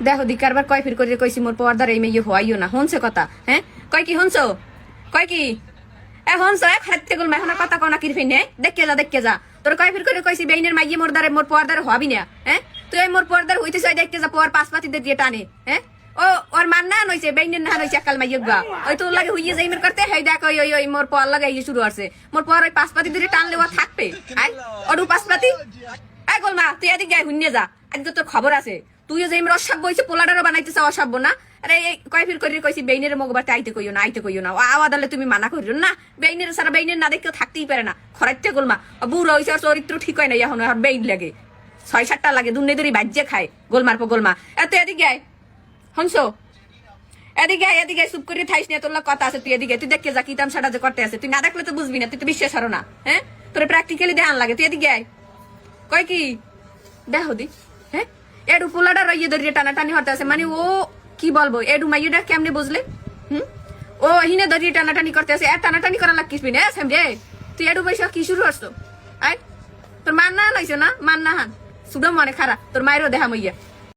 দেখো দি কারবার কয় ফির করে কইছি মোর পর্দার এই মেয়ে হইও না হনছে কথা হ্যাঁ কয় কি হনছো কয় কি হনছ খাইতে গেল এখন কথা কনা কিরফি নে দেখকে যা তোর কয় ফির করে কইছি বেইনের মাইয়ে মোর পর্দার হবি না হ্যাঁ তুই মোর পর্দার হইতে চাই দেখতে যা পর পাঁচ পাতিতে দিয়ে টানে হ্যাঁ ও ওর মান না নইছে বেইনের না নইছে কাল মাইয়ে গা ওই তোর লাগে হইয়ে যাইমের করতে হেই দেখ ওই মোর পর লাগাই শুরু আছে মোর পর ওই পাঁচ পাতি দিয়ে টানলে ও থাকবে আই ওডু পাঁচ পাতি আই গোলমা তুই এদিকে গায়ে হুইনে যা আজকে তোর খবর আছে তুইও যে অসাব্য হয়েছে পোলাডারও বানাইতেছ অসাব্য না আরে কয় ফির করে কইছি বেইনের মগবারটা আইতে কইও না আওয়াদালে তুমি মানা করিও না বেইনের সারা বেইনের না দেখেও থাকতেই পারে না খরাইতে গোলমা বুড়ো হয়েছে আর চরিত্র ঠিক হয় না এখন আর বেইন লাগে 6-7টা লাগে দুর্নীতি বাজ্যে খায় গোলমার পর গোলমা এত এদিকে আয় হনছো এদিকে চুপ করে থাইস না তোর কথা আছে তুই এদিকে তুই দেখে যা কি তামসাটা যে করতে আছে তুই না দেখলে তো বুঝবি না তুই তো বিশ্বাস হরো না হ্যাঁ তোর প্র্যাকটিক্যালি ধ্যান লাগে তুই এদিকে আয় কয় কি দেখো দি হ্যাঁ এডু পোলাটা রইয়ে ধরিয়ে টানাটানি হতে আছে মানে ও কি বলবো এডু মাইয়েটা কেমনে বুঝলে ও হিনে ধরিয়ে টানাটানি করতে আছে আর টানাটানি করা লাগছিস না রে তুই এডু পয়সা কি শুরু করছো আয় তোর মান না নইছো না মান না হান সুডম মনে খারাপ তোর মায়েরও দেখা মইয়া